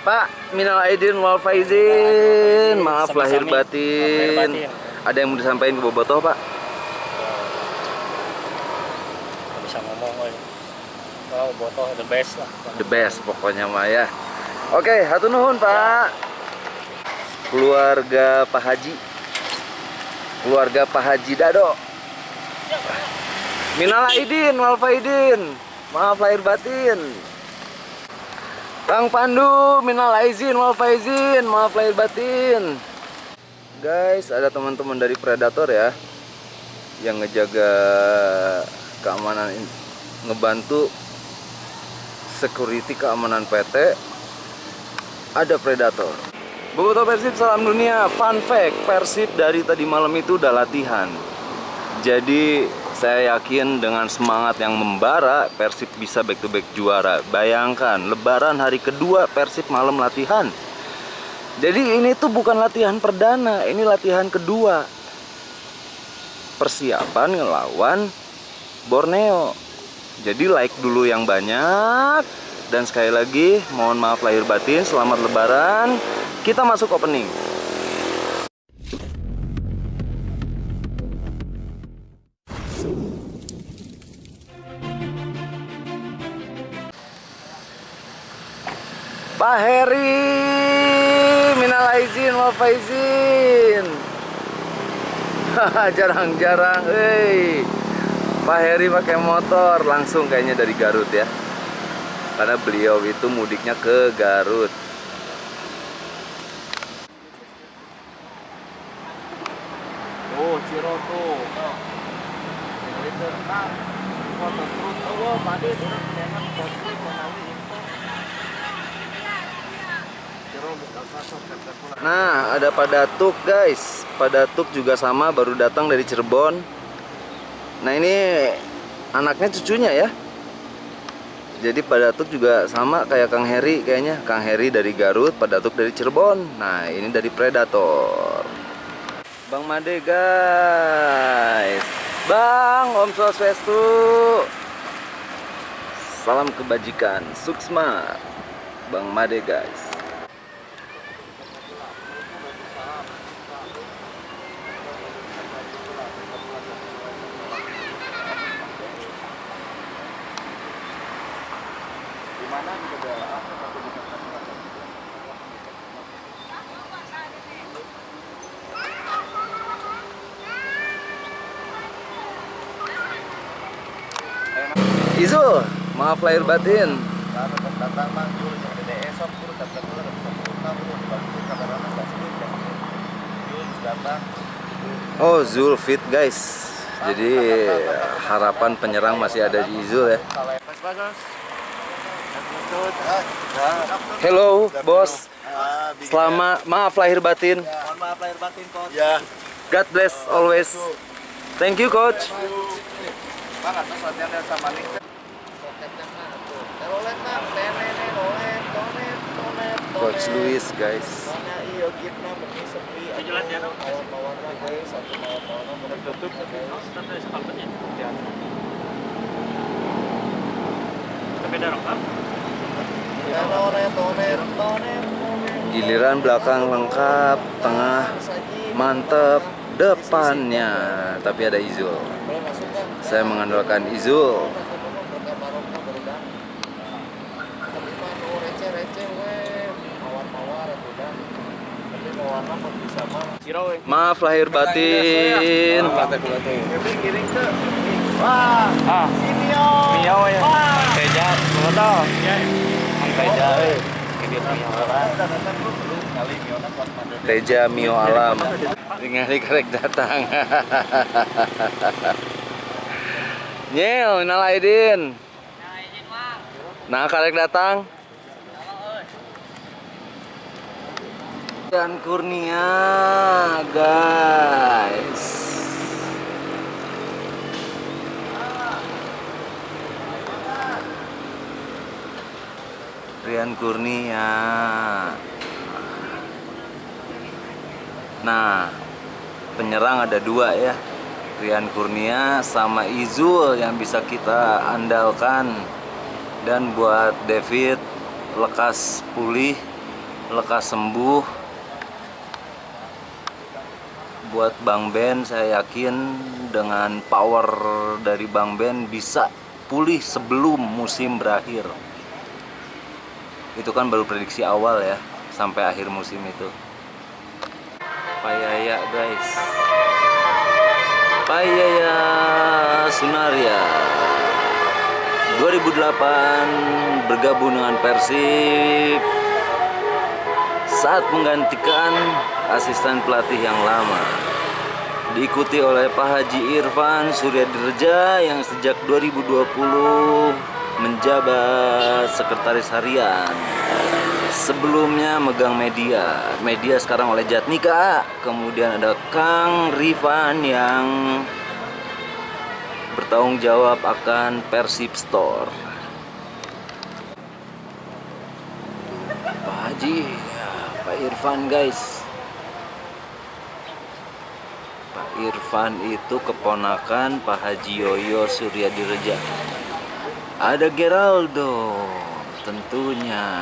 Pak, minal aidin wal faizin. Maaf lahir Sami-sami. batin. Lahir batin. Ada yang mau disampaikan ke Bobotoh, Pak? Nggak bisa ngomong, woy. Kalau Botoh the best lah. The best pokoknya mah ya. Oke, hatur nuhun, Pak. Keluarga Pak Haji. Keluarga Pak Haji Dado. Minal aidin wal faizin. Maaf lahir batin. Kang Pandu, minal aizin wal faizin, maaf lahir batin. Guys, ada teman-teman dari Predator ya yang ngejaga keamanan, ngebantu security keamanan PT. Ada Predator. Bobotoh Persib, salam dunia. Fun fact, Persib dari tadi malam itu udah latihan. Jadi saya yakin dengan semangat yang membara, Persib bisa back to back juara. Bayangkan, Lebaran hari kedua Persib malam latihan. Jadi ini tuh bukan latihan perdana, ini latihan kedua. Persiapan ngelawan Borneo. Jadi like dulu yang banyak. Dan sekali lagi, mohon maaf lahir batin, selamat Lebaran. Kita masuk opening. Pak Heri, minal aizin wal faizin. Jarang-jarang, Pak Heri pakai motor langsung kayaknya dari Garut ya. Karena beliau itu mudiknya ke Garut. Oh, Ciro tuh. Ini tenang. Foto terus. Oh, pade udah pengen foto menali info. Ciro bisa masuk spektakuler. Nah, ada Pak Datuk guys. Pak Datuk juga sama, baru datang dari Cirebon. Nah, ini anaknya cucunya ya. Jadi Pak Datuk juga sama kayak Kang Heri kayaknya. Kang Heri dari Garut, Pak Datuk dari Cirebon. Nah, ini dari Predator. Bang Made guys. Bang, Om Swastiastu. Salam kebajikan, Suksma. Bang Made guys. Dimana juga ada Izul, maaf lahir batin. datang manggil yang ada esok pun spektakuler bisa buka pun dibantu kameramen datang. Oh, Zul fit guys. Jadi harapan penyerang masih ada di Izul ya. Hello, bos. Selamat, maaf lahir batin. Mohon maaf lahir batin, coach. Ya, God bless always. Thank you, coach. Bang, atas latihan dan sama nih. Coach Luis, guys. Giliran belakang lengkap, tengah mantep, depannya tapi ada Izul. Saya mengandalkan Izul. Maaf lahir batin. Wah, si Mio. Mio ya. Teja, foto. Ang Teja euy. Ini Mio lah. Teja Mio Alam. Ningali karek datang. Nyel, minal aidin. Nah, karek datang. Dan Kurnia, guys. Rian Kurnia. Nah, penyerang ada dua ya. Rian Kurnia sama Izul yang bisa kita andalkan. Dan buat David lekas pulih lekas sembuh. Buat Bang Ben, saya yakin dengan power dari Bang Ben bisa pulih sebelum musim berakhir. Itu kan baru prediksi awal ya, sampai akhir musim itu. Payaya guys, Payaya Sunaria 2008 bergabung dengan Persib saat menggantikan asisten pelatih yang lama, diikuti oleh Pak Haji Irfan Suryadireja yang sejak 2020 menjabat sekretaris harian. Sebelumnya megang media sekarang oleh Jatnika. Kemudian ada Kang Rifan yang bertanggung jawab akan Persib Store. Pak Haji, ya, Pak Irfan guys. Pak Irfan itu keponakan Pak Haji Yoyo Suryadireja. Ada Geraldo, tentunya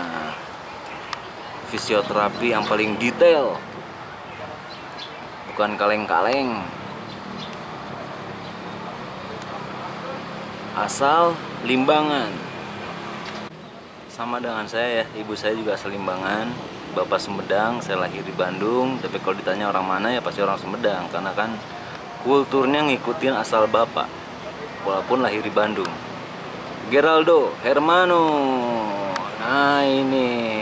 fisioterapi yang paling detail, bukan kaleng-kaleng. Asal Limbangan, sama dengan saya ya, ibu saya juga asal Limbangan, bapak Sumedang, saya lahir di Bandung. Tapi kalau ditanya orang mana ya pasti orang Sumedang, karena kan kulturnya ngikutin asal bapak walaupun lahir di Bandung. Geraldo Hermano, nah ini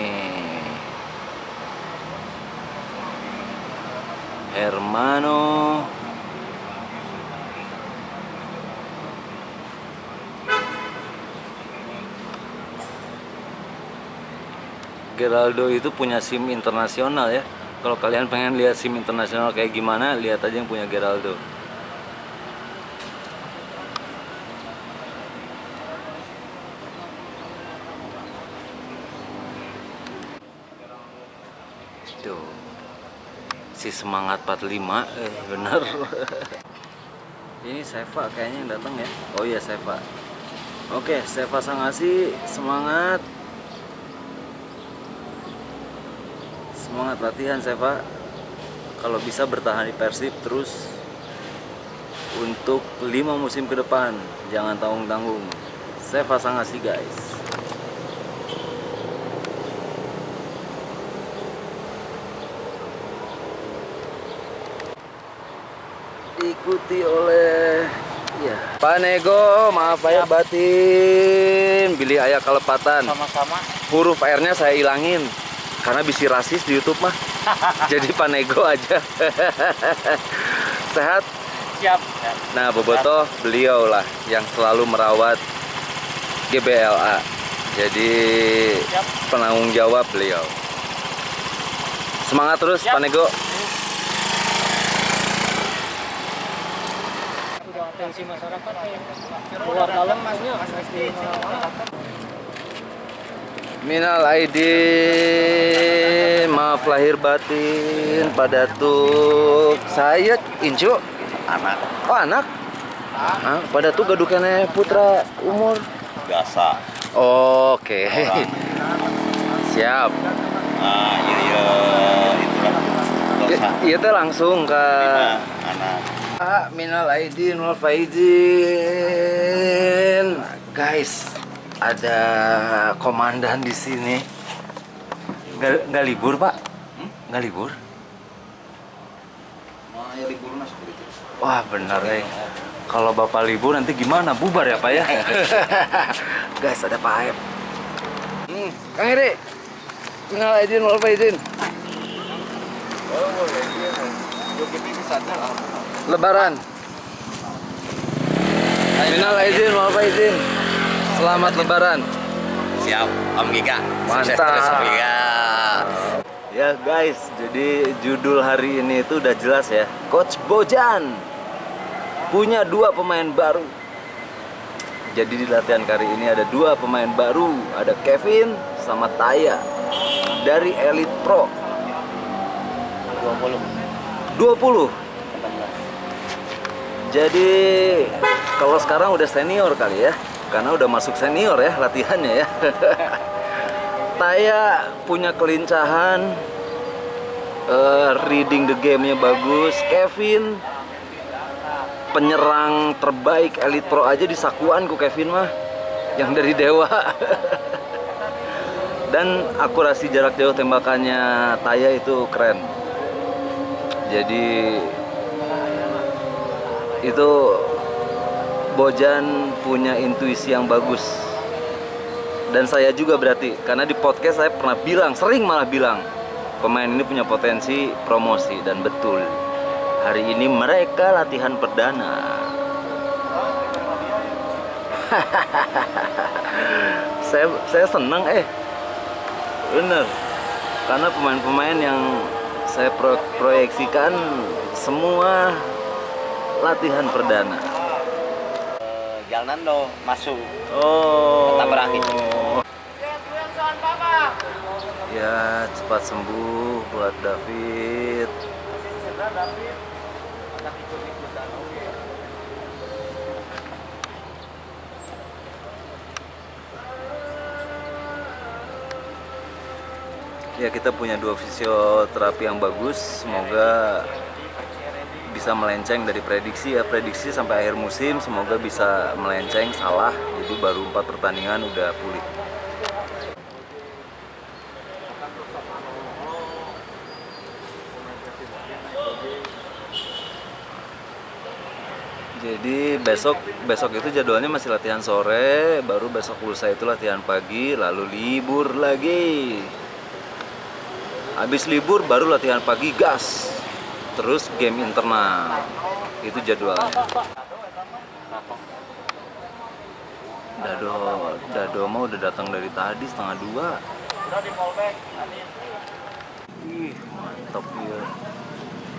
Hermano. Geraldo itu punya SIM internasional ya. Kalau kalian pengen lihat SIM internasional kayak gimana, lihat aja yang punya Geraldo. Tuh, si semangat 45, bener. Ini Seva kayaknya yang datang ya. Oh iya Seva. Oke, Seva Sangasi, semangat. Semangat latihan Seva. Kalau bisa bertahan di Persib terus untuk 5 musim ke depan. Jangan tanggung-tanggung. Seva Sangasi guys. Diikuti oleh ya Pak Nego, maaf ya batin, Billy Ayah kelepatan. Sama-sama. Huruf R-nya saya ilangin karena bisi rasis di YouTube mah. Jadi Pak Nego aja. Sehat? Siap. Nah, Bobotoh beliau lah yang selalu merawat GBLA. Jadi Siap. penanggung jawab beliau. Semangat terus Siap. Pak Nego. Atensi masyarakat keluar dalam masnya Minal aidin, maaf lahir batin, Pak Datuk. Saya Incu, anak oh anak. Pak Datuk gadukannya putra umur. biasa. Oke. Siap. Ah iya itulah dosa. Iya teh langsung ke Anak. minal aidin wal faizin. Guys, ada komandan di sini. Nggak libur, Pak? Nggak libur? Ya liburnya seperti itu. Wah, benar ya. Kalau Bapak libur nanti gimana? Bubar ya, Pak ya? Guys, ada Pak Aep. Kang Iri. Minal aidin wal faizin. Oh, iya. Joget ini sadar lah. Lebaran. Minal aidin wal faizin. Selamat Lebaran. Siap, Om Giga. Mantap. Sukses terus, Om Giga. Ya guys, jadi judul hari ini itu udah jelas ya. Coach Bojan punya 2 pemain baru. Jadi di latihan kali ini ada 2 pemain baru. Ada Kevin sama Taya dari Elite Pro 20. Jadi kalau sekarang udah senior kali ya, karena udah masuk senior ya latihannya ya. Taya punya kelincahan, reading the game-nya bagus. Kevin penyerang terbaik Elite Pro aja di sakuan ku Kevin mah, yang dari Dewa. Dan akurasi jarak jauh tembakannya Taya itu keren. Jadi itu Bojan punya intuisi yang bagus. Dan saya juga berarti, karena di podcast saya pernah bilang, sering malah bilang, pemain ini punya potensi promosi. Dan betul, hari ini mereka latihan perdana. saya senang bener, karena pemain-pemain yang saya proyeksikan semua latihan perdana. Jalnando masuk. Oh. Tetap berakhir. Ya, cepat sembuh buat David. Ya, kita punya 2 fisioterapi yang bagus. Semoga bisa melenceng dari prediksi ya. Prediksi sampai akhir musim semoga bisa melenceng, salah. Jadi baru 4 pertandingan udah pulih. Jadi besok itu jadwalnya masih latihan sore, baru besok lusa itu latihan pagi, lalu libur lagi. Habis libur baru latihan pagi gas. Terus game internal. Itu jadwalnya. Dado mah udah datang dari tadi 1:30. Udah di Polback. Ih, mantap ya.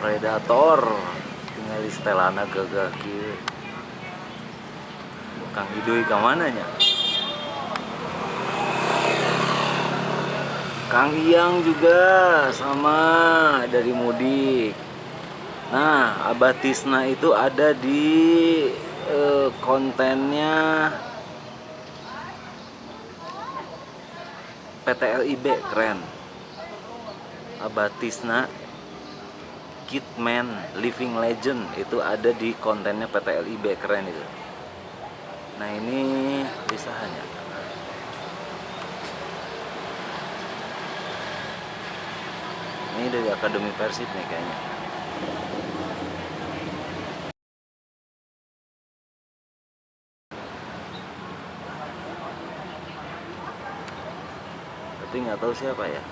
Predator. Tinggal di Stelana gagah kieu. Kang Idoy ka mananya? Kang Hyang juga sama dari mudik. Nah, Abah Tisna itu ada di kontennya PTLIB, keren. Abah Tisna Kidman Living Legend itu ada di kontennya PTLIB, keren itu. Nah, ini lisahannya. Ini dari Akademi Persib nih kayaknya. Tapi nggak tahu siapa ya.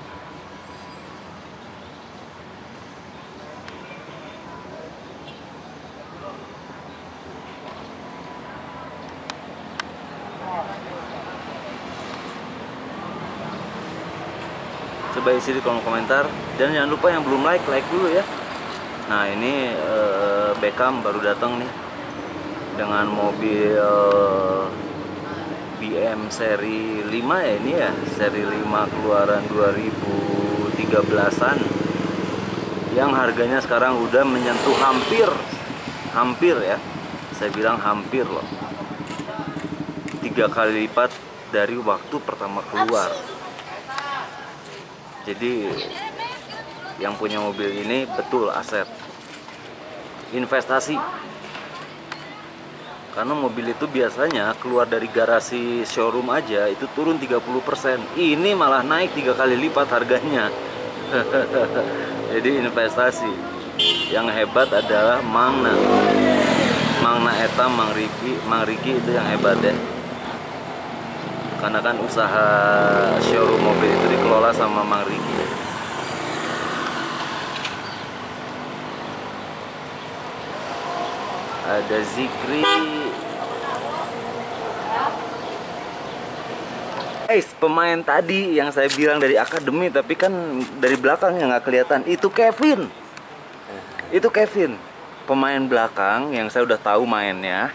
Coba isi di kolom komentar, dan jangan lupa yang belum like dulu ya. Nah, ini Beckham baru datang nih dengan mobil BM seri 5 ya, ini ya seri 5 keluaran 2013an yang harganya sekarang udah menyentuh hampir ya, saya bilang hampir loh, 3 kali lipat dari waktu pertama keluar. Jadi yang punya mobil ini betul aset, investasi. Karena mobil itu biasanya keluar dari garasi showroom aja itu turun 30%. Ini malah naik 3 kali lipat harganya. Jadi investasi. Yang hebat adalah Mangna Eta, Mang Riki itu yang hebat ya. Karena kan usaha showroom mobil itu dikelola sama Mang Riki. Ada Zikri. Guys, pemain tadi yang saya bilang dari akademi tapi kan dari belakang yang nggak kelihatan, itu Kevin. Itu Kevin, pemain belakang yang saya udah tahu mainnya.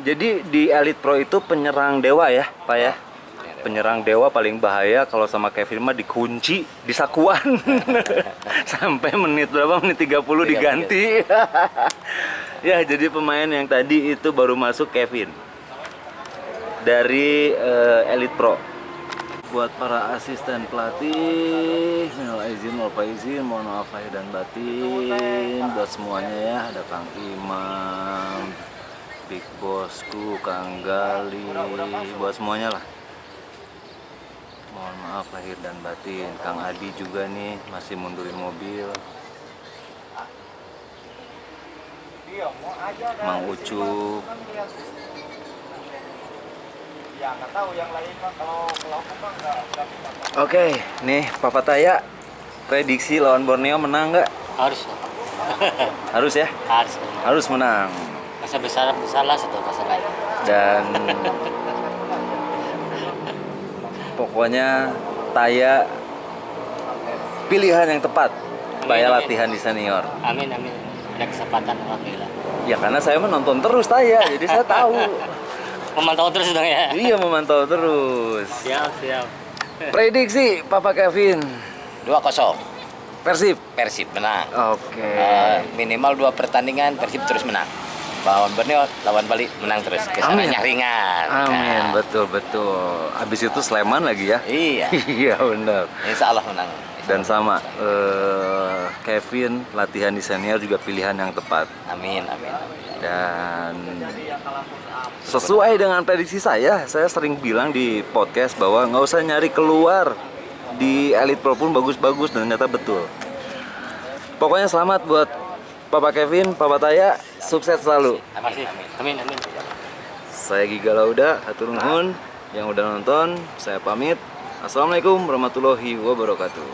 Jadi di Elite Pro itu penyerang dewa ya, Pak ya. Penyerang dewa paling bahaya kalau sama Kevin mah dikunci di sakuan. Sampai menit berapa? Menit 30 diganti. Ya, jadi pemain yang tadi itu baru masuk Kevin dari Elite Pro. buat para asisten pelatih, minal aizin wal faizin, mohon maaf lahir dan batin buat semuanya ya. Ada Kang Imam, Big Bosku, Kang Gali, buat semuanya lah. Mohon maaf lahir dan batin. Kang Adi juga nih masih mundurin mobil. Mang Ucup. Ya nggak tahu yang lain mah, kalau aku mah nggak bisa. Oke, nih Papa Taya, prediksi lawan Borneo menang nggak? Harus. Harus ya? Harus. Harus menang. Masa besar lah satu masalah. Dan pokoknya Taya pilihan yang tepat supaya Amin. latihan di senior. Amin. Ada kesempatan alhamdulillah. Ya karena saya menonton terus Taya, jadi saya tahu. Memantau terus dong ya. Iya, memantau terus. Siap. Prediksi Papa Kevin, 2-0 Persib. Persib menang. Oke. Minimal 2 pertandingan Persib terus menang. Lawan Borneo, lawan Bali menang terus. Kesananya ringan. Amin, Nah, betul. Habis itu Sleman lagi ya. Iya. Iya benar. Insya Allah menang. Dan sama Kevin latihan di senior juga pilihan yang tepat. Amin. Dan sesuai dengan prediksi saya sering bilang di podcast bahwa nggak usah nyari keluar di Elite Pro pun bagus-bagus, dan ternyata betul. Pokoknya selamat buat Papa Kevin, Papa Taya, sukses selalu. Amin. Saya Giga Lauda, hatur nuhun yang udah nonton. Saya pamit. Assalamualaikum warahmatullahi wabarakatuh.